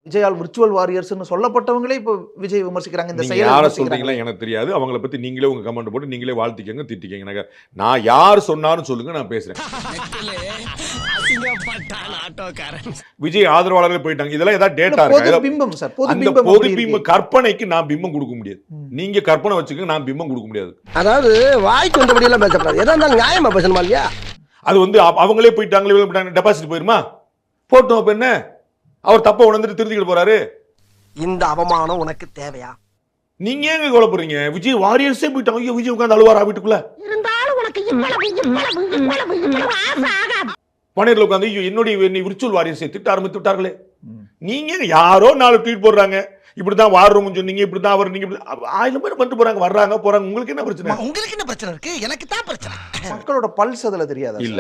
விஜயால் virtual வாரியர்ஸ்னு சொல்லப்பட்டவங்களே இப்போ விஜய் விமர்சிக்கிறாங்க. இந்த நீங்க யாரை சொல்றீங்களா எனக்கு தெரியாது. அவங்கள பத்தி நீங்களே உங்க கமெண்ட் போட்டு நீங்களே வாழ்த்திக்கங்க, திட்டிக்கங்க. நான் யார் சொன்னாலும் சொல்லுங்க, நான் பேசுறேன். விஜய் ஆதரவாளர்கள் போயிட்டாங்க. இதெல்லாம் ஏதாவது டேட்டா இருக்கா? பிம்பம் சார், அந்த பொது பிம்பம் கற்பனைக்கு நான் பிம்பம் கொடுக்க முடியாது. நீங்க கற்பனை வச்சுக்க, நான் பிம்பம் கொடுக்க முடியாது. அதாவது வாய்க்கு வந்தபடி எல்லாம் பேசக்கூடாது. எதா இருந்தாலும் நியாயமா பேசணுமா இல்லையா? அது வந்து அவங்களே போயிட்டாங்களே, டெபாசிட் போயிருமா? போட்டோம். அப்ப என்ன, அவர் தப்ப உணர்ந்துட்டு திருத்திக்கிட்டு போறாரு. இந்த அவமானம் உனக்கு தேவையா? நீங்க ஏங்க கவலைப்படுறீங்க? விஜய் வாரியர்ஸே போயிட்டாங்க. ஐயோ, விஜய் உட்கார்ந்து அழுவாரா வீட்டுக்குள்ள? இருந்தாலும் உனக்கு பனையில உட்கார்ந்து ஐயோ என்னுடைய விர்ச்சுவல் வாரியர்ஸை திட்ட ஆரம்பித்து விட்டார்களே. நீங்க யாரோ 4 ட்வீட் போடுறாங்க, இப்படிதான் வார் ரூம் சொன்னீங்க, இப்படிதான் அவர், நீங்க 1000 பேர் பண்ணிட்டு போறாங்க, வர்றாங்க போறாங்க. உங்களுக்கு என்ன பிரச்சனை? உங்களுக்கு என்ன பிரச்சனை இருக்கு? எனக்கு தான் பிரச்சனை. மக்களோட பல்ஸ் அதுல தெரியாதா? இல்ல,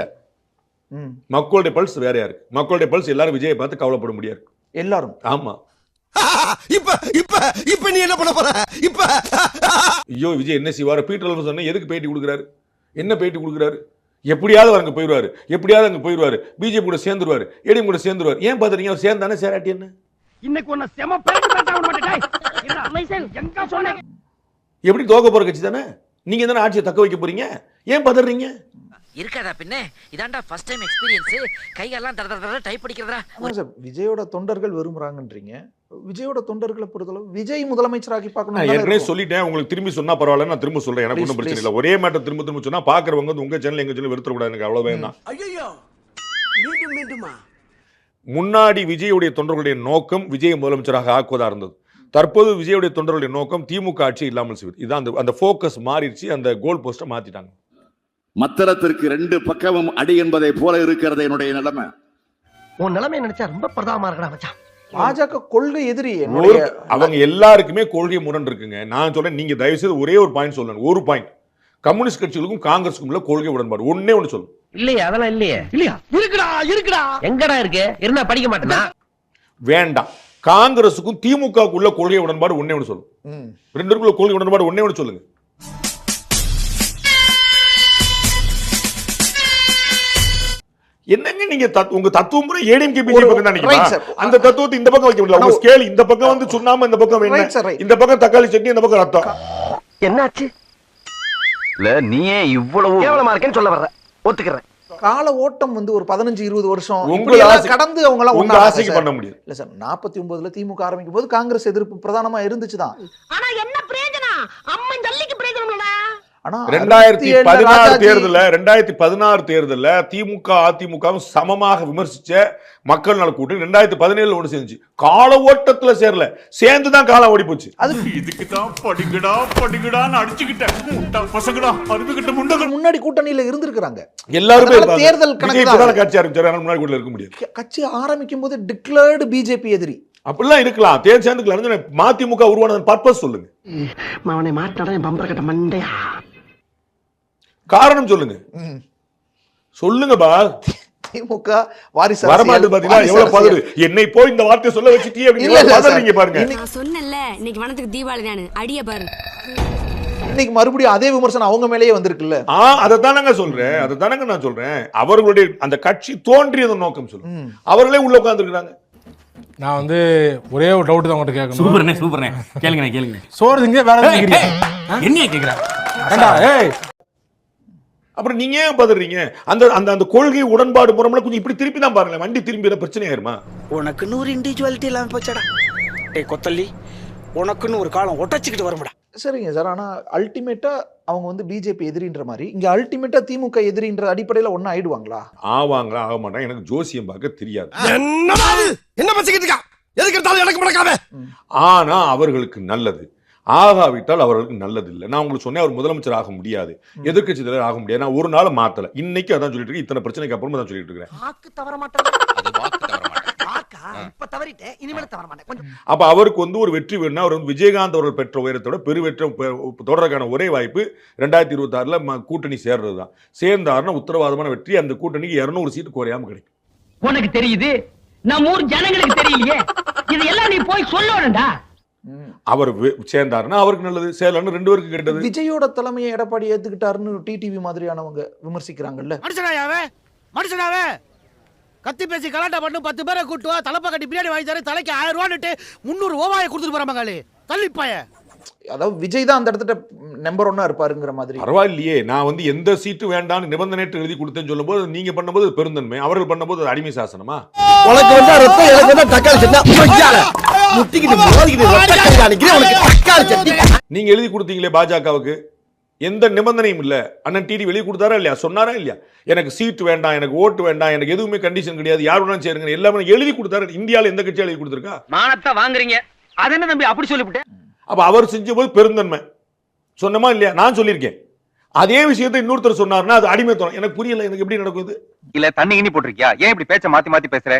மக்களுடைய பல்ஸ் வேறையா இருக்கு. மக்களுடைய பல்ஸ் எல்லாரும் விஜயை பார்த்து கவலைப்பட முடியாது எல்லாரும். ஆமா. இப்ப நீ என்ன பண்ண போற? இப்ப ஐயோ விஜய் என்ன செய்வாரு? பீட்டர் சொன்ன எதுக்கு பேட்டி கொடுக்குறாரு? என்ன பேட்டி கொடுக்குறாரு? எப்படியாவது அங்க போயிடுவாரு, எப்படியாவது அங்க போயிடுவாரு, பிஜேபி கூட சேர்ந்துருவாரு, ஏடிஎம் கூட சேர்ந்துருவாரு. ஏன் பாத்துறீங்க? அவர் சேர்ந்தானே, சேராட்டி என்ன? இன்னைக்கு ஒன்ன செம பேட்டி பேச மாட்டேன். எங்க சொன்ன எப்படி தோக்க போற கட்சி தானே நீங்க தானே ஆட்சியை தக்க வைக்க போறீங்க. ஏன் பதறீங்க? இருக்காதா பின்ன? இதான்டா ஃபர்ஸ்ட் டைம் எக்ஸ்பீரியன்ஸ். கையெல்லாம் தர தர டைப் அடிக்கிறதா? சார், விஜயோட தொண்டர்கள் விரும்புறாங்கன்றீங்க. விஜயோட தொண்டர்களை பொறுத்தளவு விஜய் முதலமைச்சராகி பார்க்கணும். நான் ஏற்கனவே சொல்லிட்டேன். உங்களுக்கு திரும்பி சொன்னா பரவாயில்ல, நான் திரும்ப சொல்றேன். எனக்கு ஒன்றும் பிரச்சனை இல்லை. ஒரே மேட்டர் திரும்ப திரும்ப சொன்னா பாக்குறவங்க வந்து உங்க சேனல் எங்க சேனல் வெறுத்துற கூடாது. எனக்கு அவ்வளவுதான் தான். ஐயோ மீண்டும் மீண்டுமா? முன்னாடி விஜயுடைய தொண்டர்களுடைய நோக்கம் விஜய் முதலமைச்சராக ஆக்குவதா இருந்தது. தற்போது விஜயுடைய தொண்டர்களுடைய நோக்கம் திமுக ஆட்சி இல்லாமல் செய்வது. இதான் அந்த போக்கஸ் மாறிடுச்சு. அந்த கோல் போஸ்ட்டை மாத்திட்டாங்க. மத்தளத்திற்கு 2 பக்கமும் அடி என்பதை போல இருக்கிறது என்னுடைய நிலைமை. உன் நிலைமை நினைச்சா ரொம்ப பிரதாமா இருக்கடா மச்சான். பாஜக கொள்கை எதிரி. அவங்க எல்லாருக்குமே கொள்கை முரண் இருக்குங்க. நான் சொல்றேன், நீங்க தயவு செய்து ஒரே ஒரு பாயிண்ட் சொல்லணும். ஒரு பாயிண்ட், கம்யூனிஸ்ட் கட்சிகளுக்கும் காங்கிரஸுக்கும் உள்ள கொள்கை உடன்பாடு ஒண்ணே ஒண்ணு சொல்லணும். இல்லையா? அதெல்லாம் இல்லையே. இல்லையா? இருக்குடா. எங்கடா இருக்கு? இருந்தா படிக்க மாட்டேனா? வேண்டாம். காங்கிரஸுக்கும் திமுகவுக்கு உள்ள கொள்கை உடன்பாடு ஒண்ணே ஒண்ணு சொல்லுங்க. 2 பேருக்குள்ள கொள்கை உடன்பாடு ஒண்ணே ஒண்ணு சொல்லுங்க. என்னங்க நீங்க உங்க தத்துவம் பூரா ஏடிஎம்கே பிஜேபி பக்கம் தான் நினைக்கிறீங்க. அந்த தத்துவத்தை இந்த பக்கம் வைக்க முடியல. உங்க ஸ்கேல் இந்த பக்கம் வந்து சுண்ணாம்பு, இந்த பக்கம் என்ன, இந்த பக்கம் தக்காளி சட்னி, இந்த பக்கம் ரத்தம். என்னாச்சு? இல்ல நீயே இவ்வளவு கேவலமா இருக்கேன்னு சொல்ல வர்ற. ஒத்துக்கிறேன். கால ஓட்டம் வந்து ஒரு 15-20 வருஷம் உங்க கடந்து அவங்க எல்லாம் உங்க ஆசைக்கு பண்ண முடியாது. இல்ல சார், 49ல திமுக ஆரம்பிக்கும் போது காங்கிரஸ் எதிர்ப்பு பிரதானமா இருந்துச்சுதான். ஆனா என்ன பிரயோஜனம்? அம்மன் ஜல்லிக்கு பிரயோஜனம் இல்லடா. ஆனா 2016 தேர்தல்ல திமுக அதிமுகவும் சமமாக விமர்சிச்ச மக்கள் நல கூட்டணி 2017 ஒன்று செஞ்சு கால ஓட்டத்துல சேரல, சேர்ந்துதான் காலம் ஓடி போச்சு. இதுக்கு தான் படிக்கடான்னு அடிச்சுக்கிட்டேன் பசங்கடா அருமைக்கிட்ட முண்டகள் முன்னாடி கூட்டணியில இருந்திருக்காங்க எல்லாருமே. தேர்தல் கட்சி ஆரம்பிச்சாரு, முன்னாடி கூட இருக்க முடியாது. கட்சி ஆரம்பிக்கும் போது டிக்ளேர்டு பிஜேபி எதிரி அப்படிலாம் இருக்கலாம். தேர்தல் சேர்ந்துக்கலாம். மதிமுக உருவானதன் பர்பஸ் சொல்லுங்க. அவனை மாட்டாடா என் பம்பர கட்ட மண்டையா. காரணம் சொல்லுங்க. சொல்லுங்க பா. திமுக வாரிசு வரமாட்டு பாத்தீங்களா எவ்வளவு பதறு. என்னை போய் இந்த வார்த்தை சொல்ல வச்சுட்டீங்க அப்படின்னு பாருங்க. நான் சொன்னேன்ல இன்னைக்கு வனத்துக்கு தீபாவளி தானே, அடிய பாரு. இன்னைக்கு மறுபடியும் அதே விமர்சனம் அவங்க மேலேயே வந்திருக்குல்ல. அதைத்தானங்க சொல்றேன், அதைத்தானங்க நான் சொல்றேன். அவர்களுடைய அந்த கட்சி தோன்றியது நோக்கம் சொல்லுங்க. அவர்களே உள்ள உட்கார்ந்து இருக்காங்க. நான் வந்து ஒரே ஒரு டவுட் தான் உங்கள்கிட்ட கேட்கணும். சூப்பர்ண்ணே கேளுங்க. சோறு திங்க வேற என்ன கேக்குறேன்? அப்புறம் நீங்க ஏன் பதறீங்க? அந்த அந்த அந்த கொள்கை உடன்பாடு முறையில கொஞ்சம் இப்படி திருப்பி தான் பாருங்களேன். வண்டி திரும்பி பிரச்சனை ஆயிருமா? உனக்குன்னு ஒரு இண்டிவிஜுவாலிட்டி இல்லாம போச்சடா. டேய் கொத்தல்லி, உனக்குன்னு ஒரு காலம் ஒட்டச்சிக்கிட்டு வரும்டா. சரிங்க சார், ஆனா அல்டிமேட்டா அவங்க வந்து பிஜேபி எதிரின்ற மாதிரி இங்க அல்டிமேட்டா திமுக எதிரின்ற அடிப்படையில ஒண்ணு ஆயிடுவாங்களா? ஆவாங்களா ஆக மாட்டாங்க. எனக்கு ஜோசியம் பார்க்க தெரியாது. என்ன பேசிக்கிட்டு இருக்கா? எதுக்கு எடுத்தாலும் எனக்கு மடக்காம. ஆனா அவர்களுக்கு நல்லது. ஆகாவிட்டால் அவர்களுக்கு நல்லது இல்லை. நான் உங்களுக்கு சொன்னேன், அவர் முதலமைச்சர் ஆக முடியாது, எதிர்கட்சி தலைவர் ஆக முடியாது. நான் ஒரு நாள் மாத்தல. இன்னைக்கு அதான் சொல்லிட்டு இருக்கேன். இத்தனை பிரச்சனைக்கு அப்புறமா தான் சொல்லிட்டு இருக்கேன். அப்ப அவருக்கு வந்து ஒரு வெற்றி வேணும்னா அவர் வந்து விஜயகாந்த் அவர்கள் பெற்ற உயரத்தோட பெருவெற்ற தொடர்றதுக்கான ஒரே வாய்ப்பு 2026 கூட்டணி சேர்றதுதான். சேர்ந்தாருன்னா உத்தரவாதமான வெற்றி. அந்த கூட்டணிக்கு 200 சீட்டு குறையாம கிடைக்கும். உனக்கு தெரியுது, நம்ம ஊர் ஜனங்களுக்கு தெரியலையே. இதெல்லாம் நீ போய் சொல்லணும்டா. அவர் சேர்ந்தாருன்னா அவருக்கு நல்லது, சேலன்னு 2 பேருக்கு கிடைத்தது. விஜயோட தலைமையை எடப்பாடி ஏத்துக்கிட்டாருன்னு டிடிவி மாதிரியானவங்க விமர்சிக்கிறாங்கல்ல. மனுஷனாவே கத்தி பேசி கலாட்டா பண்ணு 10 பேரை கூட்டு வா தலைப்பா கட்டி பிரியாணி வாங்கி தர தலைக்கு 1000 ரூபான்னுட்டு 300 ஓவாயை கொடுத்துட்டு போற மகளே தள்ளிப்பாய. அதாவது விஜய் தான் அந்த இடத்துல நம்பர் 1 இருப்பாருங்கிற மாதிரி. பரவாயில்லையே, நான் வந்து எந்த சீட்டு வேண்டாம்னு நிபந்தனைட்டு எழுதி கொடுத்தேன்னு சொல்லும்போது நீங்க பண்ணும்போது பெருந்தன்மை, அவர்கள் பண்ணும்போது அது அடிமை சாசனமா? உனக்கு வந்தா ரத்தம், எனக்கு வந்தா தக்காளி சட்னி முட்டிக்கிட்டு மோதிக்கிட்டு ரத்தம் காணிக்கிறேன் உனக்கு தக்காளி சட்னி. நீங்க எழுதி கொடுத்தீங்களே பாஜகவுக்கு, எந்த நிபந்தனையும் இல்ல. அண்ணன் டிடி வெளியே கொடுத்தாரா இல்லையா, சொன்னாரா இல்லையா? எனக்கு சீட் வேண்டாம், எனக்கு ஓட்டு வேண்டாம், எனக்கு எதுவுமே கண்டிஷன் கிடையாது, யார் வேணாலும் சேருங்க, எல்லாமே எழுதி கொடுத்தாரு. இந்தியாவில் எந்த கட்சியா எழுதி கொடுத்துருக்கா? மானத்தை வாங்குறீங்க, அது என்ன தம்பி அப்படி சொல்லிவிட்டேன்? அப்ப அவர் செஞ்ச போது பெருந்தன்மை சொன்னமா இல்லையா? நான் சொல்லியிருக்கேன். அதே விஷயத்தை இன்னொருத்தர் சொன்னார்னா அது அடிமைத்தனம். எனக்கு புரியல, எனக்கு எப்படி நடக்குது? இல்ல தண்ணி கிண்ணி போட்டிருக்கியா? ஏன் இப்படி பேச்ச மாத்தி மாத்தி பேசுற?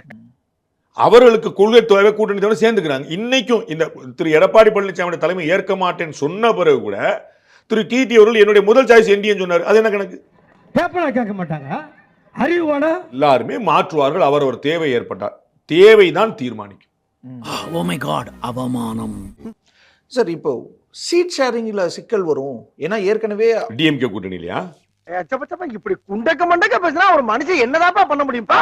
அவர்களுக்கு கொள்கை தேவை, கூட்டணி தேவை சேர்ந்துக்கிறாங்க. இன்னைக்கும் இந்த திரு எடப்பாடி பழனிசாமி தலைமை ஏற்க மாட்டேன்னு சொன்ன பிறகு கூட திரு டிடி அவர்கள் என்னுடைய முதல் சாய்ஸ் என்டிஏன்னு சொன்னார். அது என்ன கணக்கு? கேட்க மாட்டாங்க, அறிவுவான எல்லாருமே மாற்றுவார்கள் அவரவர் தேவை ஏற்பட்டால். தேவைதான் தீர்மானிக்கும். ஓ மை காட், அவமானம். சார் இப்போ சீட் ஷேரிங்ல சிக்கல் வரும். ஏன்னா ஏற்கனவே டிஎம்கே கூட்டணி இல்லையா? இப்படி குண்டக்க மண்டக்க பேசினா ஒரு மனுஷன் என்னதாப்பா பண்ண முடியும்பா?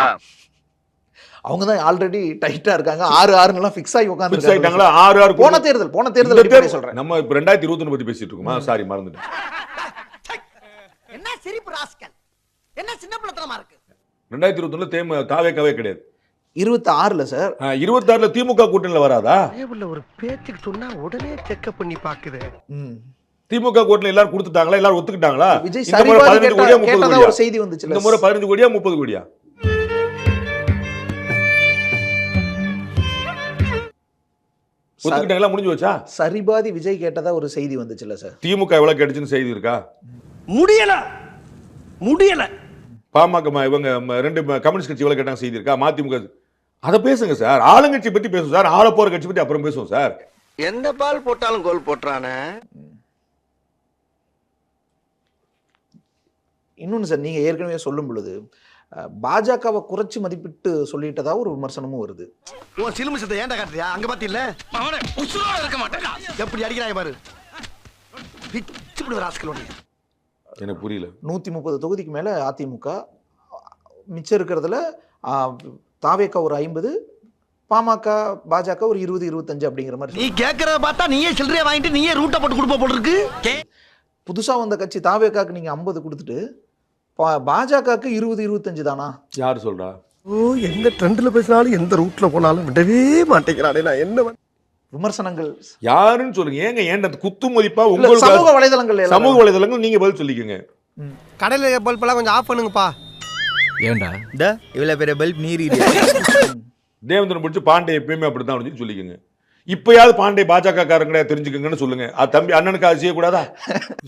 அவங்க தான் ஆல்ரெடி டைட்டா இருக்காங்க. 6-6 ஃபிக்ஸ் ஆகி Fix ஆயிட்டாங்களா? உட்கார்ந்து 6-6 போன தேர்தல் அடிப்படையில் சொல்றேன். நம்ம இப்ப 2021 பத்தி பேசிட்டு இருக்கோமா? சாரி, மறந்துட்டேன். என்ன சிரிப்பு ராஸ்கல், என்ன சின்ன பிள்ளைத்தனமா இருக்கு. 2021 தாவேக்காவே கிடையாது. 26ல சார் 26ல திமுக கூட்டணியில வராதா? ஒரு பேச்சுக்கு சொன்னா உடனே செக்அப் பண்ணி பாக்குது. திமுக கூட்டணி எல்லாரும் கொடுத்துட்டாங்களா? எல்லாரும் ஒத்துக்கிட்டாங்களா? விஜய் இந்த முறை 15 கோடியா 30 கேட்டதா கோடியா? ஒரு செய்தி வந்துச்சு. இந்த முறை 15 கோடியா 30 கோடியா? ஒத்துக்கிட்டாங்களா? முடிஞ்சு வச்சா? சரிபாதி விஜய் கேட்டதா ஒரு செய்தி வந்துச்சுல சார். திமுக எவ்வளவு கிடைச்சுன்னு செய்தி இருக்கா? முடியல. பாமக இவங்க 2 கம்யூனிஸ்ட் கட்சி எவ்வளவு கேட்டாங்க செய்தி இருக்கா? மதிமுக அதை பேசுங்க சார். ஆளுங்கட்சி பத்தி பேசுவோம் சார். ஆள போற கட்சி பத்தி அப்புறம் பேசுவோம் சார். எந்த பால் போட்டாலும் கோல் போட்டுறானே. இன்னொன்னு சார், நீங்க ஏற்கனவே சொல்லும் பொழுது பாஜகவை குறைச்சு மதிப்பிட்டு சொல்லிட்டதா ஒரு விமர்சனமும் வருது. உன் சிலுமிசத்தை ஏன்டா காட்டுறியா? அங்க பாத்தியில்ல அவனே உசுரோட இருக்க மாட்டேன். எப்படி அடிக்கிறாங்க பாரு. பிச்சு விடுற ராஸ்கல். எனக்கு புரியல. 130 தொகுதிக்கு மேல அதிமுக, மிச்சம் இருக்கிறதுல தாவேக்கா ஒரு 50, பாமக பாஜக ஒரு 20-25 அப்படிங்கிற மாதிரி. நீ கேக்குறத பார்த்தா நீயே சில்லறைய வாங்கிட்டு நீயே ரூட்ட போட்டு கொடுப்ப போல இருக்கு. புதுசா வந்த கட்சி தாவேக்காக்கு நீங்க 50 கொடுத்துட்டு பாஜகக்கு 20-25 தானா? யார் சொல்றா? எந்த ட்ரெண்ட்ல பேசினாலும் எந்த ரூட்ல போனாலும் விடவே மாட்டேங்கிறானே. நான் என்ன விமர்சனங்கள் யாருன்னு சொல்லுங்க. ஏங்க ஏன் குத்து மதிப்பா சமூக உங்களுக்கு வலைதளங்கள் நீங்க பதில் சொல்லிக்கங்க. கடையில பல்ப் எல்லாம் கொஞ்சம் ஆஃப் பண்ணுங்கப்பா. ஏண்டா இவ்வளவு பெரிய பல்ப் நீரி. தேவேந்திரன் பிடிச்சி பாண்டே எப்பயுமே அப்படித்தான் அப்படின்னு சொல்லிக்கங்க. இப்பயாவது பாண்டே பாஜக காரங்க தெரிஞ்சுக்கங்கன்னு சொல்லுங்க. தம்பி அண்ணனுக்கு அது செய்யக்கூடாதா?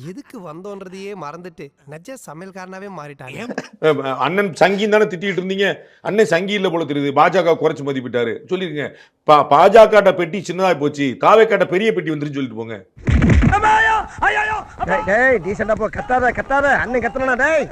எதுக்கு வந்தோன்றதையே மறந்துட்டு நஜ சமையல்காரனாவே மாறிட்டாங்க. அண்ணன் சங்கின்னு தானே திட்டிட்டு இருந்தீங்க. அண்ணன் சங்கி இல்ல போல தெரியுது, பாஜக குறைச்சு மதிப்பிட்டாரு சொல்லிருங்க. பாஜக பெட்டி சின்னதா போச்சு, தாவேக்காட்ட பெரிய பெட்டி வந்துருன்னு சொல்லிட்டு போங்க. டேய் டீசன்டா போ, கத்தாத அண்ணன் கத்தனா டேய்.